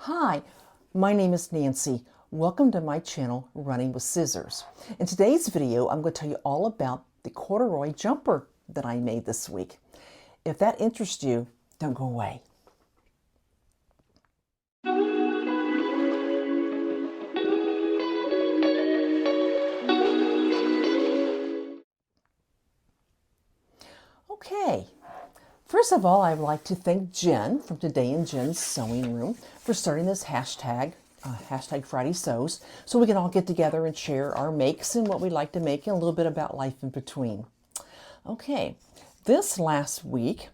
Hi, my name is Nancy. Welcome to my channel, Running with Scissors. In today's video, I'm going to tell you all about the corduroy jumper that I made this week. If that interests you, don't go away. Okay. First of all, I'd like to thank Jen from Today in Jen's Sewing Room for starting this hashtag Friday Sews, so we can all get together and share our makes and what we like to make and a little bit about life in between. Okay, this last week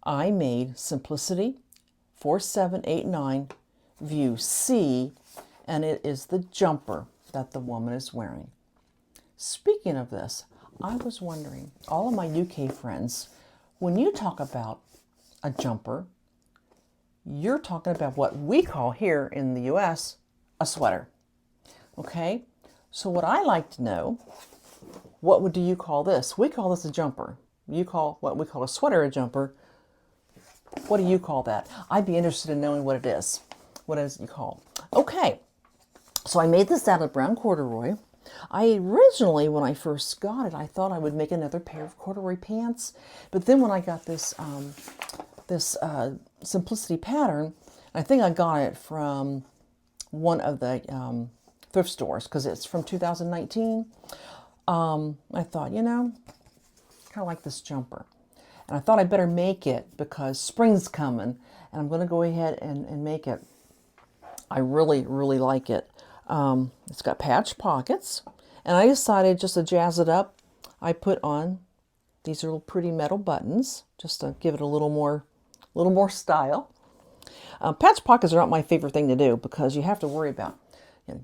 I made Simplicity 4789 View C, and it is the jumper that the woman is wearing. Speaking of this, I was wondering, all of my UK friends, when you talk about a jumper, you're talking about what we call here in the US a sweater. Okay? So what I like to know, what do you call this? We call this a jumper. You call what we call a sweater a jumper. What do you call that? I'd be interested in knowing what it is. What is it you call? Okay. So I made this out of brown corduroy. I originally, when I first got it, I thought I would make another pair of corduroy pants. But then when I got this Simplicity pattern, I think I got it from one of the thrift stores because it's from 2019. I thought, you know, kind of like this jumper. And I thought I'd better make it because spring's coming. And I'm going to go ahead and make it. I really, really like it. It's got patch pockets, and I decided just to jazz it up, I put on these little pretty metal buttons just to give it a little more style. Patch pockets are not my favorite thing to do because you have to worry about,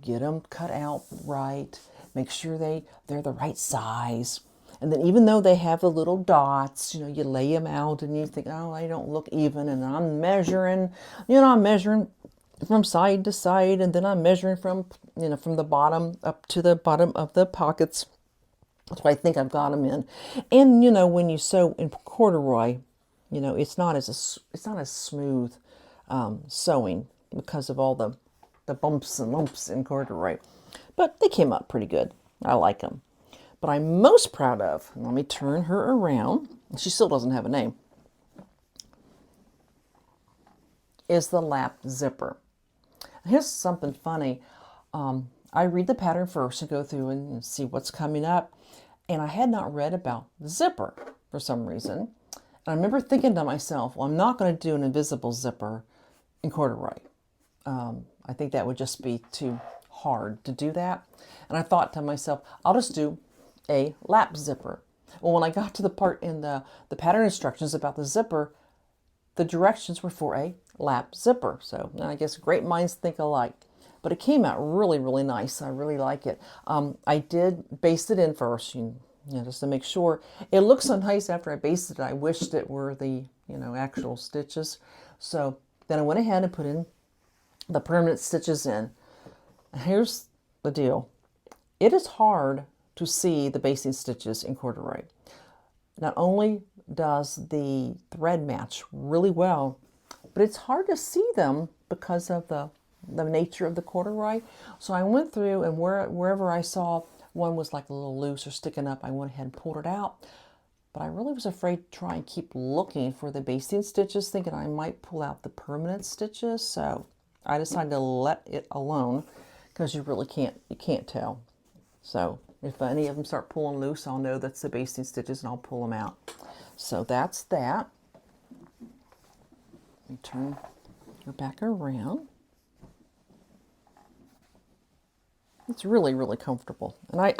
get them cut out right, make sure they're the right size, and then even though they have the little dots, you lay them out and you think, oh, they don't look even, and I'm measuring from side to side, and then I'm measuring from the bottom up to the bottom of the pockets. That's what I think I've got them in. And when you sew in corduroy, it's not as smooth sewing because of all the bumps and lumps in corduroy. But they came up pretty good. I like them. But I'm most proud of, let me turn her around. She still doesn't have a name. Is the lap zipper. Here's something funny. I read the pattern first and go through and see what's coming up. And I had not read about the zipper for some reason. And I remember thinking to myself, well, I'm not going to do an invisible zipper in corduroy. I think that would just be too hard to do that. And I thought to myself, I'll just do a lap zipper. Well, when I got to the part in the pattern instructions about the zipper, the directions were for a lap zipper. So I guess great minds think alike. But it came out really, really nice. I really like it. I did baste it in first, just to make sure. It looks so nice after I basted it. I wished it were the, actual stitches. So then I went ahead and put in the permanent stitches in. And here's the deal. It is hard to see the basting stitches in corduroy. Not only does the thread match really well, but it's hard to see them because of the nature of the corduroy. So I went through and wherever I saw one was like a little loose or sticking up, I went ahead and pulled it out. But I really was afraid to try and keep looking for the basting stitches, thinking I might pull out the permanent stitches. So I decided to let it alone because you really can't tell. So if any of them start pulling loose, I'll know that's the basting stitches and I'll pull them out. So that's that. Let me turn her back around. It's really, really comfortable. And I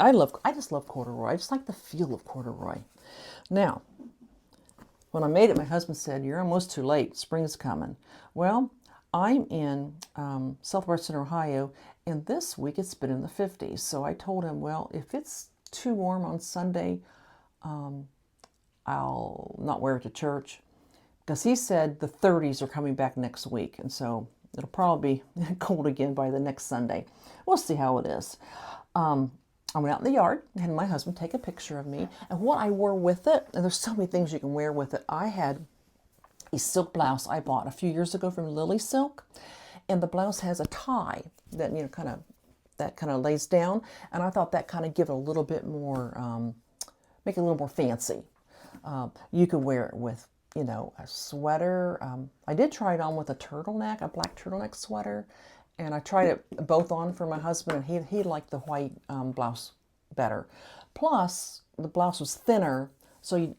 just love corduroy. I just like the feel of corduroy. Now, when I made it, my husband said, you're almost too late. Spring's coming. Well, I'm in southwestern Ohio, and this week it's been in the 50s. So I told him, well, if it's too warm on Sunday, I'll not wear it to church. Because he said the 30s are coming back next week. And so it'll probably be cold again by the next Sunday. We'll see how it is. I went out in the yard and had my husband take a picture of me and what I wore with it. And there's so many things you can wear with it. I had a silk blouse I bought a few years ago from Lily Silk. And the blouse has a tie that, you know, kind of lays down. And I thought that kind of give it a little bit more, make it a little more fancy. You could wear it with, you know, a sweater. I did try it on with a turtleneck, a black turtleneck sweater. And I tried it both on for my husband, and he liked the white blouse better. Plus, the blouse was thinner, so you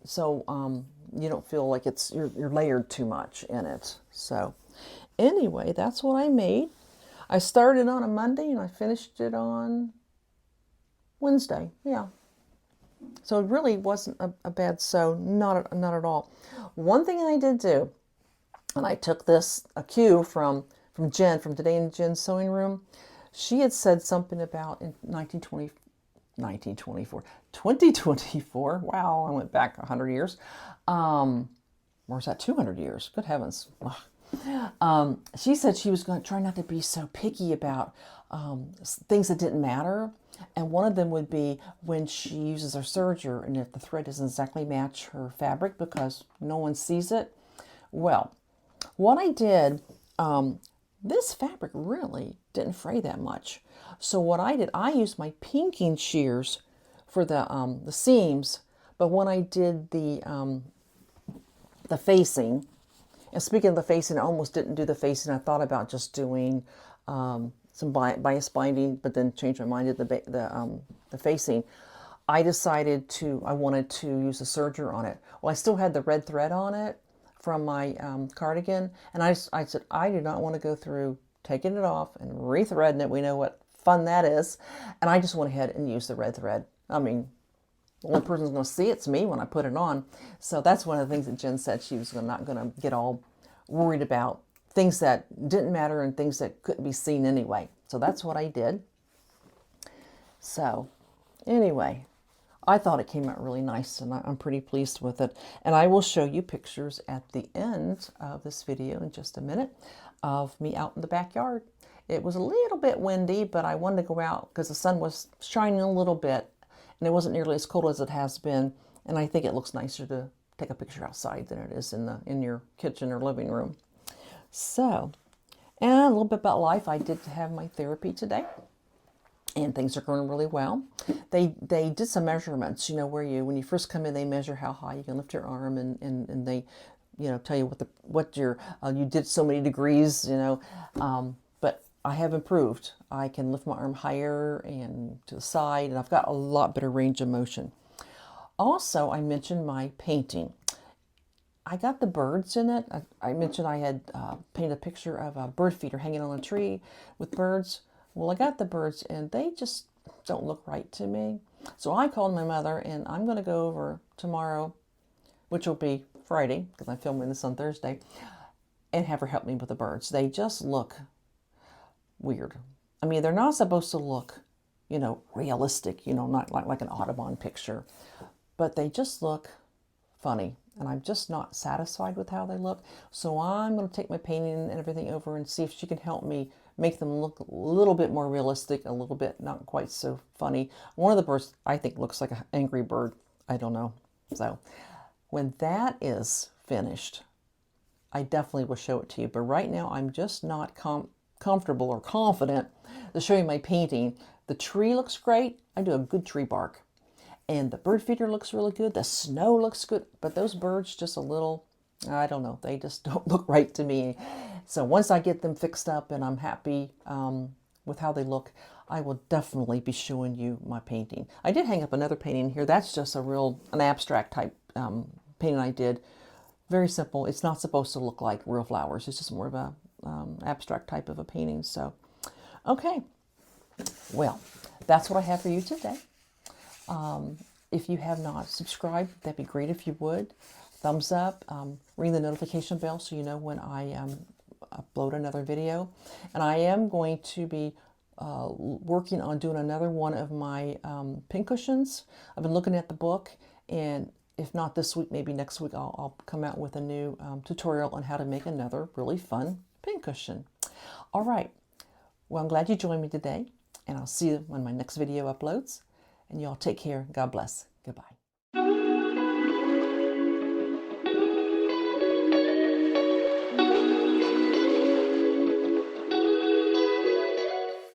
don't feel like you're layered too much in it. So anyway, that's what I made. I started on a Monday and I finished it on Wednesday. Yeah. So it really wasn't a bad sew, not at all. One thing I did do, and I took a cue from Jen, from Today in Jen's Sewing Room. She had said something about in 2024. Wow, I went back 100 years. Or is that 200 years? Good heavens. She said she was going to try not to be so picky about things that didn't matter. And one of them would be when she uses her serger and if the thread doesn't exactly match her fabric because no one sees it. Well, what I did, this fabric really didn't fray that much. So what I did, I used my pinking shears for the seams, but when I did the facing, and speaking of the facing, I almost didn't do the facing. I thought about just doing some bias binding, but then changed my mind to the facing. I decided I wanted to use a serger on it. Well, I still had the red thread on it from my cardigan, and I said I do not want to go through taking it off and rethreading it. We know what fun that is, and I just went ahead and used the red thread. I mean, the only person's going to see it's me when I put it on. So that's one of the things that Jen said she was not going to get all worried about things that didn't matter and things that couldn't be seen anyway. So that's what I did. So anyway, I thought it came out really nice, and I'm pretty pleased with it. And I will show you pictures at the end of this video in just a minute of me out in the backyard. It was a little bit windy, but I wanted to go out because the sun was shining a little bit, and it wasn't nearly as cold as it has been. And I think it looks nicer to take a picture outside than it is in your kitchen or living room. So, and a little bit about life. I did have my therapy today, and things are going really well. They did some measurements, you know, where when you first come in, they measure how high you can lift your arm, and they, you know, tell you what you did so many degrees, you know. But I have improved. I can lift my arm higher and to the side, and I've got a lot better range of motion. Also, I mentioned my painting. I got the birds in it. I mentioned I had painted a picture of a bird feeder hanging on a tree with birds. Well, I got the birds, and they just don't look right to me. So I called my mother, and I'm going to go over tomorrow, which will be Friday, because I'm filming this on Thursday, and have her help me with the birds. They just look weird. I mean, they're not supposed to look, you know, realistic, you know, not like an Audubon picture, but they just look funny. And I'm just not satisfied with how they look. So I'm going to take my painting and everything over and see if she can help me make them look a little bit more realistic, a little bit not quite so funny. One of the birds I think looks like an angry bird. I don't know. So when that is finished, I definitely will show it to you. But right now I'm just not comfortable or confident to show you my painting. The tree looks great. I do a good tree bark. And the bird feeder looks really good. The snow looks good. But those birds just a little, I don't know. They just don't look right to me. So once I get them fixed up and I'm happy with how they look, I will definitely be showing you my painting. I did hang up another painting here. That's just an abstract type painting I did. Very simple. It's not supposed to look like real flowers. It's just more of a abstract type of a painting. So, okay. Well, that's what I have for you today. If you have not subscribed, that'd be great if you would. Thumbs up, ring the notification bell so you know when I upload another video. And I am going to be working on doing another one of my pincushions. I've been looking at the book, and if not this week, maybe next week, I'll come out with a new tutorial on how to make another really fun pincushion. All right. Well, I'm glad you joined me today, and I'll see you when my next video uploads. And y'all take care. God bless. Goodbye.